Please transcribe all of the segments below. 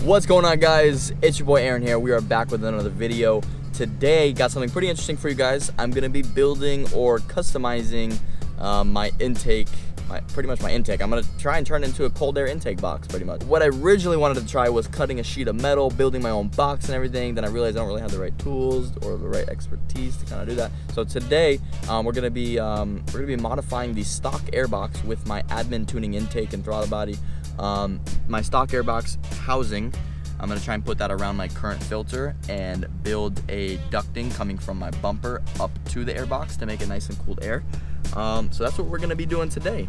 What's going on, guys? It's your boy Aaron here. We are back with another video. Today, got something pretty interesting for you guys. I'm gonna be building or customizing my intake, pretty much my intake. I'm gonna try and turn it into a cold air intake box, pretty much. What I originally wanted to try was cutting a sheet of metal, building my own box and everything. Then I realized I don't really have the right tools or the right expertise to kind of do that. So today, we're gonna be modifying the stock air box with my admin tuning intake and throttle body. My stock airbox housing, I'm gonna try and put that around my current filter and build a ducting coming from my bumper up to the airbox to make it nice and cool air. So that's what we're gonna be doing today.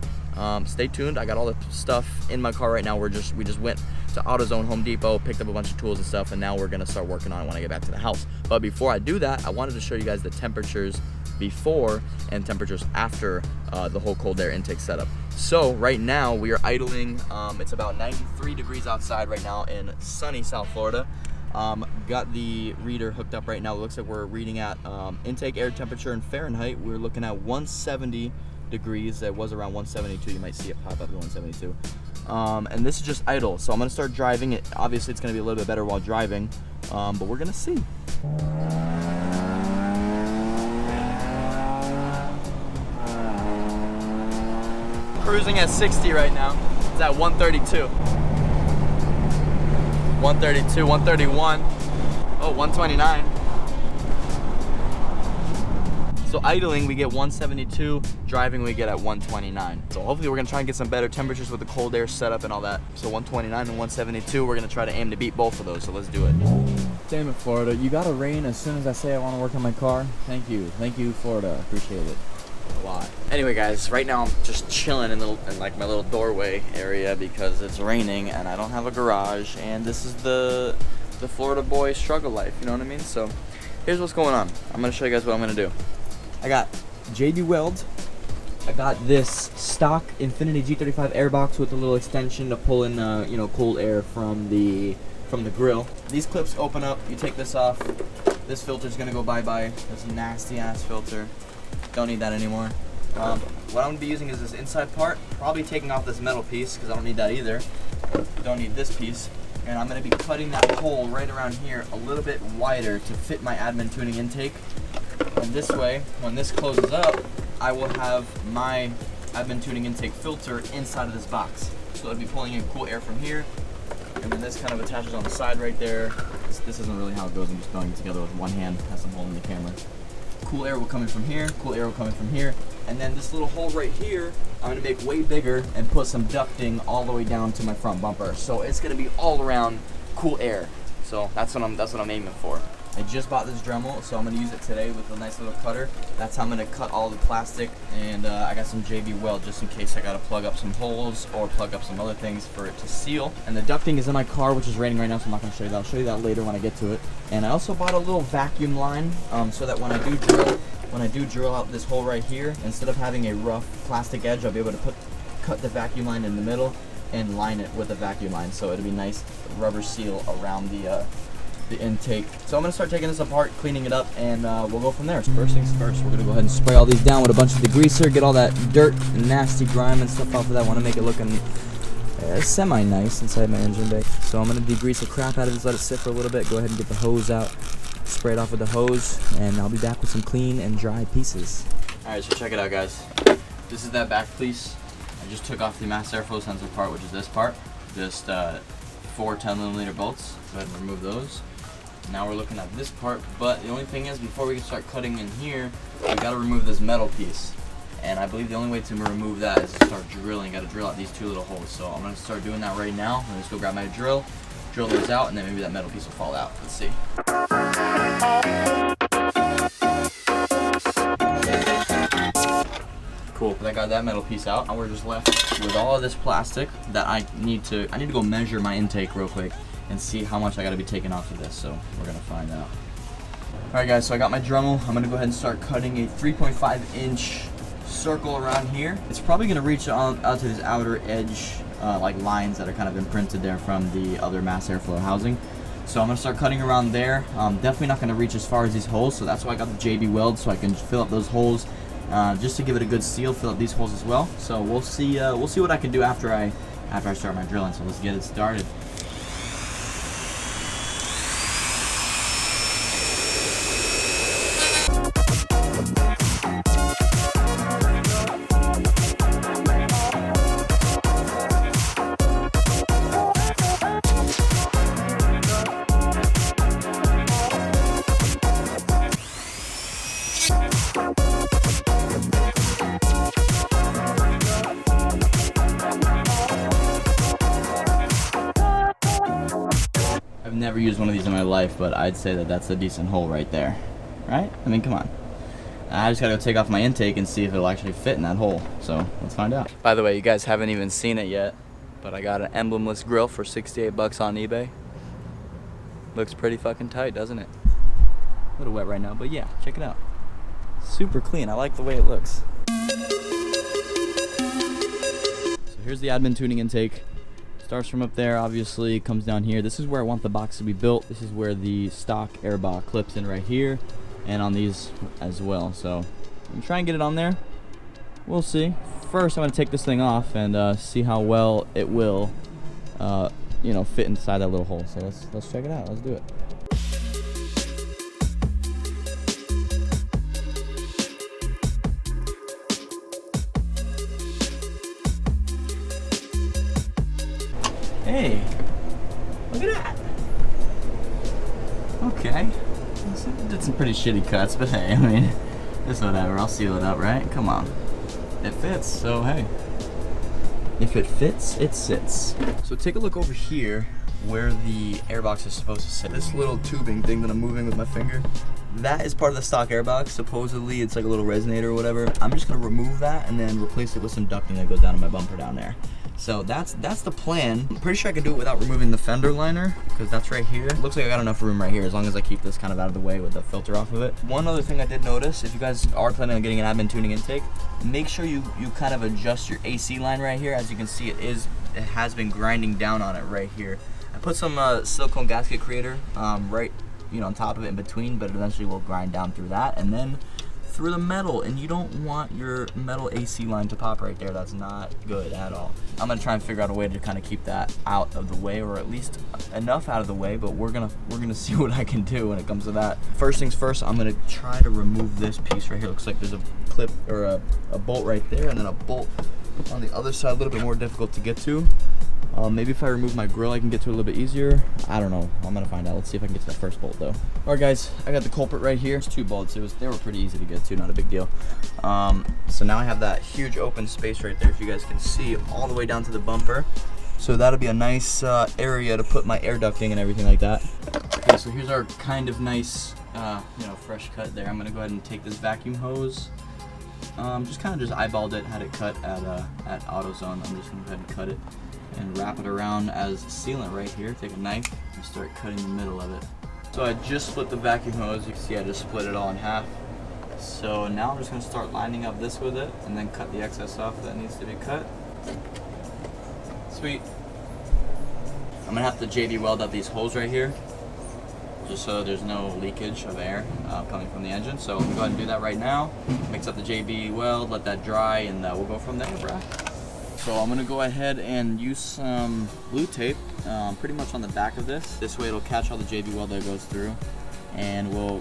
Stay tuned. I got all the stuff in my car right now. We just went to AutoZone, Home Depot, picked up a bunch of tools and stuff, and now we're gonna start working on it when I get back to the house. But before I do that, I wanted to show you guys the temperatures before and temperatures after the whole cold air intake setup. So right now we are idling. It's about 93 degrees outside right now in sunny South Florida. Got the reader hooked up right now. It looks like we're reading at intake air temperature in Fahrenheit. We're looking at 170 degrees. It was around 172. You might see it pop up at 172. And this is just idle. So I'm gonna start driving it. Obviously it's gonna be a little bit better while driving, but we're gonna see. Cruising at 60 right now. It's at 132. 132, 131. Oh, 129. So idling, we get 172. Driving, we get at 129. So hopefully we're gonna try and get some better temperatures with the cold air setup and all that. So 129 and 172, we're gonna try to aim to beat both of those. So let's do it. Damn it, Florida. You gotta rain as soon as I say I wanna work on my car. Thank you, Florida. Appreciate it. Lot. Anyway, guys, right now I'm just chilling in like my little doorway area because it's raining and I don't have a garage, and this is the Florida boy struggle life, you know what I mean? So here's what's going on. I'm gonna show you guys what I'm gonna do. I got JB Weld. I got this stock Infinity G35 airbox with a little extension to pull in cold air from the grill. These clips open up, you take this off. This filter's gonna go bye-bye. This nasty ass filter. Don't need that anymore. What I'm gonna be using is this inside part, probably taking off this metal piece because I don't need that either. Don't need this piece. And I'm gonna be cutting that hole right around here a little bit wider to fit my admin tuning intake. And this way, when this closes up, I will have my admin tuning intake filter inside of this box. So it'll be pulling in cool air from here. And then this kind of attaches on the side right there. This isn't really how it goes. I'm just going together with one hand as I'm holding the camera. Cool air will come in from here, cool air will come in from here, and then this little hole right here, I'm gonna make way bigger and put some ducting all the way down to my front bumper. So it's gonna be all around cool air. So that's what I'm aiming for. I just bought this Dremel, so I'm gonna use it today with a nice little cutter. That's how I'm gonna cut all the plastic, and I got some JB Weld just in case I gotta plug up some holes or plug up some other things for it to seal. And the ducting is in my car, which is raining right now, so I'm not gonna show you that. I'll show you that later when I get to it. And I also bought a little vacuum line, so that when I do drill out this hole right here, instead of having a rough plastic edge, I'll be able to cut the vacuum line in the middle and line it with a vacuum line, so it'll be nice rubber seal around the intake. So I'm gonna start taking this apart, cleaning it up, and we'll go from there. So first things first, we're gonna go ahead and spray all these down with a bunch of degreaser, get all that dirt and nasty grime and stuff off of that. I want to make it looking semi-nice inside my engine bay. So I'm gonna degrease the crap out of this, let it sit for a little bit, go ahead and get the hose out, spray it off with the hose, and I'll be back with some clean and dry pieces. Alright, so check it out, guys. This is that back piece. I just took off the mass airflow sensor part, which is this part. Just 4 10mm bolts. Go ahead and remove those. Now we're looking at this part, but the only thing is, before we can start cutting in here, we gotta remove this metal piece. And I believe the only way to remove that is to start drilling. Gotta drill out these 2 little holes. So I'm gonna start doing that right now. I'm gonna just go grab my drill those out, and then maybe that metal piece will fall out. Let's see. Cool, I got that metal piece out. Now we're just left with all of this plastic that I need to go measure my intake real quick and see how much I gotta be taking off of this, so we're gonna find out. Alright guys, so I got my Dremel. I'm gonna go ahead and start cutting a 3.5-inch circle around here. It's probably gonna reach out to this outer edge, like lines that are kind of imprinted there from the other mass airflow housing. So I'm gonna start cutting around there. Definitely not gonna reach as far as these holes, so that's why I got the JB Weld, so I can fill up those holes, just to give it a good seal, fill up these holes as well. So we'll see what I can do after I start my drilling. So let's get it started. never used one of these in my life, but I'd say that that's a decent hole right there, right? I mean, come on. I just gotta go take off my intake and see if it'll actually fit in that hole. So let's find out. By the way, you guys haven't even seen it yet, but I got an emblemless grill for 68 bucks on eBay. Looks pretty fucking tight, doesn't it? A little wet right now, but yeah, check it out. Super clean. I like the way it looks. So here's the admin tuning intake. Starts from up there, obviously, comes down here. This is where I want the box to be built. This is where the stock air box clips in right here, and on these as well. So I'm gonna try and get it on there. We'll see. First, I'm gonna take this thing off and see how well it will, you know, fit inside that little hole. So let's check it out. Let's do it. Hey, look at that. Okay, did some pretty shitty cuts, but hey, I mean, it's whatever. I'll seal it up, right? Come on, it fits. So hey, if it fits, it sits. So take a look over here where the airbox is supposed to sit. This little tubing thing that I'm moving with my finger, that is part of the stock airbox. Supposedly it's like a little resonator or whatever. I'm just gonna remove that and then replace it with some ducting that goes down to my bumper down there. So that's the plan. I'm pretty sure I can do it without removing the fender liner, because that's right here. Looks like I got enough room right here as long as I keep this kind of out of the way with the filter off of it. One other thing I did notice, if you guys are planning on getting an admin tuning intake, make sure you kind of adjust your AC line right here. As you can see, it has been grinding down on it right here. I put some silicone gasket creator right, you know, on top of it in between, but eventually will grind down through that and then through the metal, and you don't want your metal AC line to pop right there. That's not good at all. I'm gonna try and figure out a way to kind of keep that out of the way, or at least enough out of the way, but we're gonna see what I can do when it comes to that. First things first, I'm gonna try to remove this piece right here. Looks like there's a clip or a bolt right there, and then a bolt on the other side, a little bit more difficult to get to. Maybe if I remove my grill, I can get to it a little bit easier. I don't know. I'm gonna find out. Let's see if I can get to that first bolt though. All right, guys, I got the culprit right here. It's 2 bolts. They were pretty easy to get to, not a big deal. So now I have that huge open space right there, if you guys can see, all the way down to the bumper. So that'll be a nice area to put my air ducting and everything like that. Okay, so here's our kind of nice, you know, fresh cut there. I'm gonna go ahead and take this vacuum hose. Just eyeballed it, had it cut at AutoZone. I'm just gonna go ahead and cut it and wrap it around as sealant right here. Take a knife and start cutting the middle of it. So I just split the vacuum hose. You can see I just split it all in half. So now I'm just gonna start lining up this with it and then cut the excess off that needs to be cut. Sweet. I'm gonna have to JB weld up these holes right here, just so there's no leakage of air coming from the engine. So I'm gonna go ahead and do that right now. Mix up the JB weld, let that dry, and we'll go from there, bruh. So I'm gonna go ahead and use some blue tape pretty much on the back of this. This way it'll catch all the JB weld that goes through and will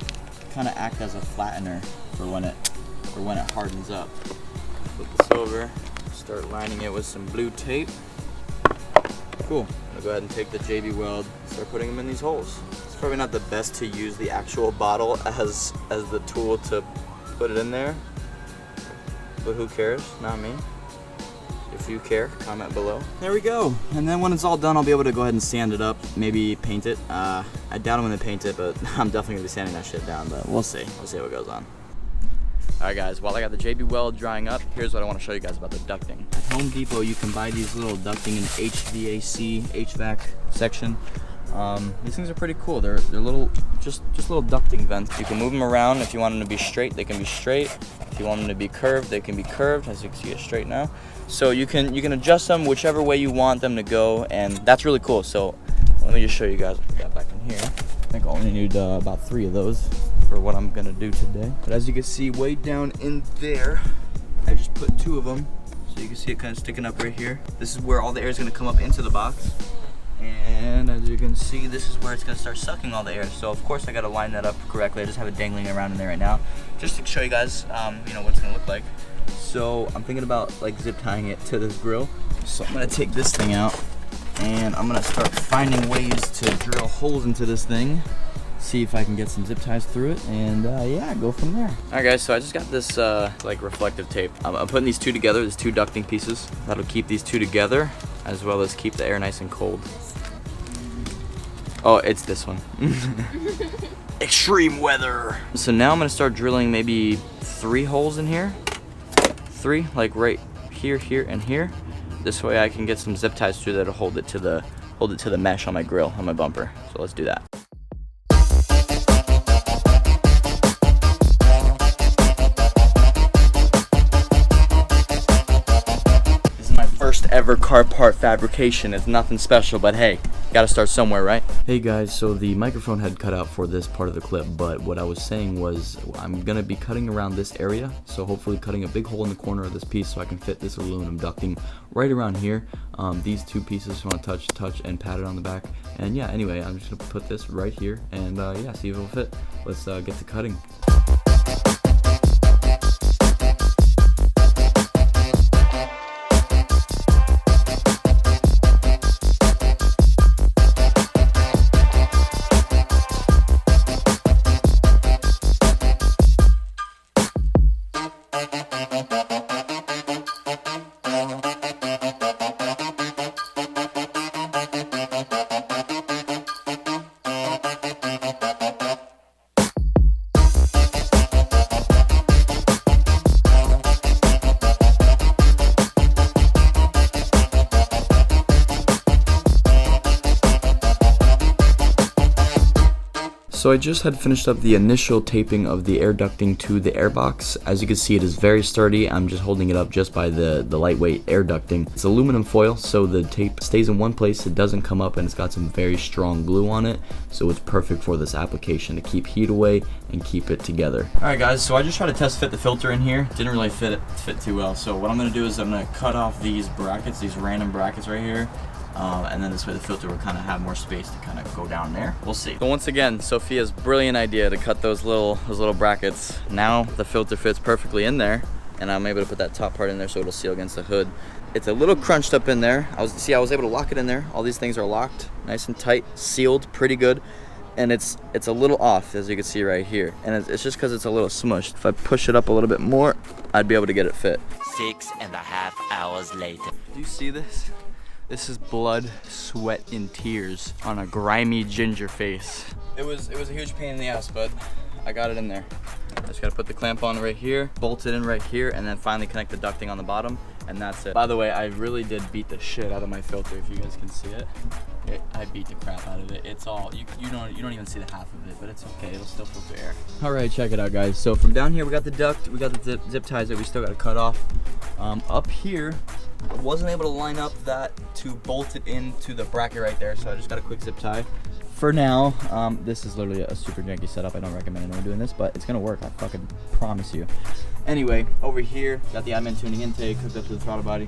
kind of act as a flattener for when it hardens up. Flip this over, start lining it with some blue tape. Cool. I'm gonna go ahead and take the JB weld, start putting them in these holes. It's probably not the best to use the actual bottle as the tool to put it in there, but who cares? Not me. If you care, comment below. There we go. And then when it's all done, I'll be able to go ahead and sand it up, maybe paint it. I doubt I'm gonna paint it, but I'm definitely gonna be sanding that shit down, but we'll see. We'll see what goes on. All right, guys, while I got the JB weld drying up, here's what I want to show you guys about the ducting. At Home Depot, you can buy these little ducting in HVAC section. These things are pretty cool. They're little, just little ducting vents. You can move them around. If you want them to be straight, they can be straight. If you want them to be curved, they can be curved. As you can see, it's straight now. So you can adjust them whichever way you want them to go, and that's really cool. So let me just show you guys what we got back in here. I think I only need about 3 of those for what I'm gonna do today. But as you can see, way down in there, I just put 2 of them. So you can see it kind of sticking up right here. This is where all the air is gonna come up into the box. And as you can see, this is where it's gonna start sucking all the air. So of course I gotta line that up correctly. I just have it dangling around in there right now, just to show you guys, you know, what it's gonna look like. So I'm thinking about like zip tying it to this grill. So I'm gonna take this thing out and I'm gonna start finding ways to drill holes into this thing, see if I can get some zip ties through it, and yeah, go from there. All right, guys, so I just got this like reflective tape. I'm putting these 2 together. There's 2 ducting pieces that'll keep these 2 together, as well as keep the air nice and cold. Oh, it's this one. Extreme weather. So now I'm gonna start drilling maybe 3 holes in here. 3, like right here, here, and here. This way I can get some zip ties through there to hold it to the mesh on my grill, on my bumper. So let's do that. First ever car part fabrication. It's nothing special, but hey, gotta start somewhere, right? Hey guys, so the microphone had cut out for this part of the clip, but what I was saying was I'm gonna be cutting around this area, so hopefully cutting a big hole in the corner of this piece so I can fit this aluminum ducting right around here. These 2 pieces want to touch and pat it on the back, and yeah, anyway, I'm just gonna put this right here and yeah, see if it'll fit. Let's get to cutting. So I just had finished up the initial taping of the air ducting to the air box. As you can see, it is very sturdy. I'm just holding it up just by the lightweight air ducting. It's aluminum foil, so the tape stays in one place, it doesn't come up, and it's got some very strong glue on it, so it's perfect for this application to keep heat away and keep it together. Alright guys, so I just tried to test fit the filter in here. Didn't really fit too well, so what I'm going to do is I'm going to cut off these brackets, these random brackets right here. And then this way the filter will kind of have more space to kind of go down there. We'll see. So once again, Sophia's brilliant idea to cut those little brackets. Now the filter fits perfectly in there, and I'm able to put that top part in there so it'll seal against the hood. It's a little crunched up in there. I was able to lock it in there. All these things are locked, nice and tight, sealed, pretty good. And it's a little off, as you can see right here. And it's just because it's a little smushed. If I push it up a little bit more, I'd be able to get it fit. 6.5 hours later. Do you see this? This is blood, sweat, and tears on a grimy ginger face. It was a huge pain in the ass, but I got it in there. I just gotta put the clamp on right here, bolt it in right here, and then finally connect the ducting on the bottom, and that's it. By the way, I really did beat the shit out of my filter, if you guys can see it. I beat the crap out of it. It's all, you don't even see the half of it, but it's okay, it'll still filter air. All right, check it out, guys. So from down here, we got the duct, we got the zip ties that we still gotta cut off. Up here, I wasn't able to line up that to bolt it into the bracket right there, so I just got a quick zip tie. For now, this is literally a super janky setup. I don't recommend anyone doing this, but it's gonna work, I fucking promise you. Anyway, over here, got the admin tuning intake hooked up to the throttle body.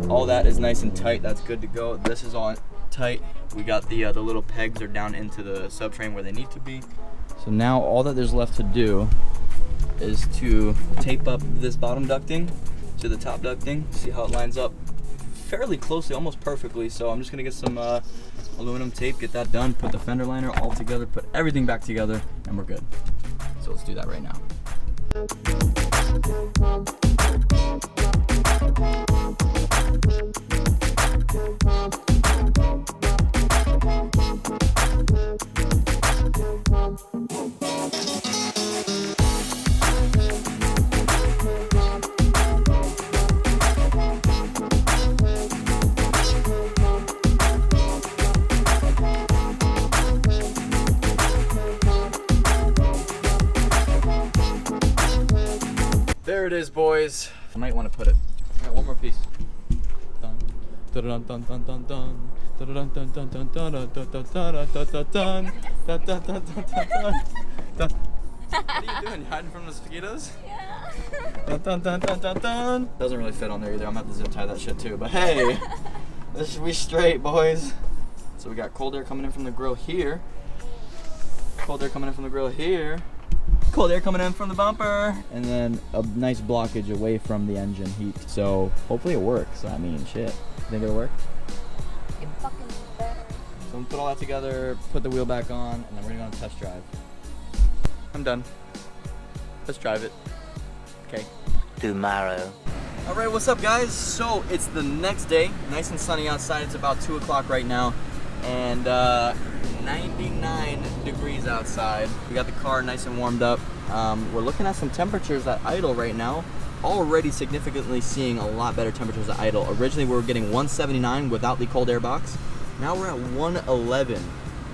All that is nice and tight, that's good to go. This is all tight. We got the little pegs are down into the subframe where they need to be. So now all that there's left to do is to tape up this bottom ducting to the top ducting. See how it lines up fairly closely, almost perfectly. So I'm just gonna get some aluminum tape, get that done, put the fender liner all together, put everything back together, and we're good. So let's do that right now. There it is, boys. I might want to put it. I got one more piece. What are you doing? You hiding from the mosquitoes? Yeah. Doesn't really fit on there either. I'm gonna have to zip tie that shit too. But hey, this should be straight, boys. So we got cold air coming in from the grill here. Cold air coming in from the grill here. Cold air coming in from the bumper, and then a nice blockage away from the engine heat. So hopefully it works. I mean, shit. You think it'll work? It fucking better. So I'm gonna put all that together, put the wheel back on, and then we're gonna go on a test drive. I'm done. Let's drive it. Okay. Tomorrow. All right, what's up, guys? So it's the next day, nice and sunny outside. It's about 2 o'clock right now, and 99 degrees outside. We got the car nice and warmed up. We're looking at some temperatures at idle right now. Already significantly seeing a lot better temperatures at idle. Originally we were getting 179 without the cold air box. Now we're at 111.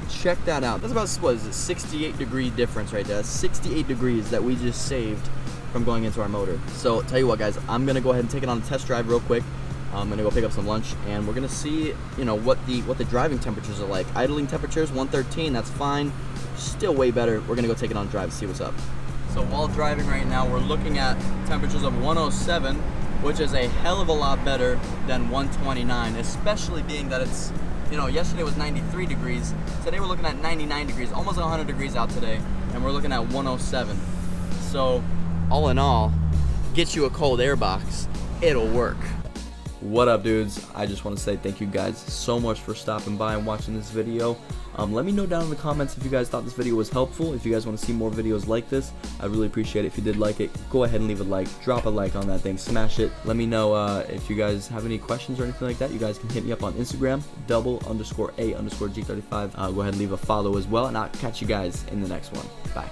Check that out. That's about, what is it, 68 degree difference right there. That's 68 degrees that we just saved from going into our motor. So tell you what, guys, I'm gonna go ahead and take it on a test drive real quick. I'm gonna go pick up some lunch, and we're gonna see, you know, what the driving temperatures are like. Idling temperatures 113, that's fine. Still way better. We're gonna go take it on a drive, see what's up. So while driving right now, we're looking at temperatures of 107, which is a hell of a lot better than 129, especially being that it's, you know, yesterday was 93 degrees. Today we're looking at 99 degrees, almost 100 degrees out today, and we're looking at 107. So all in all, get you a cold air box, it'll work. What up, dudes? I just want to say thank you guys so much for stopping by and watching this video. Let me know down in the comments if you guys thought this video was helpful. If you guys want to see more videos like this, I'd really appreciate it. If you did like it, go ahead and leave a like. Drop a like on that thing. Smash it. Let me know if you guys have any questions or anything like that. You guys can hit me up on Instagram, _A_G35. Go ahead and leave a follow as well, and I'll catch you guys in the next one. Bye.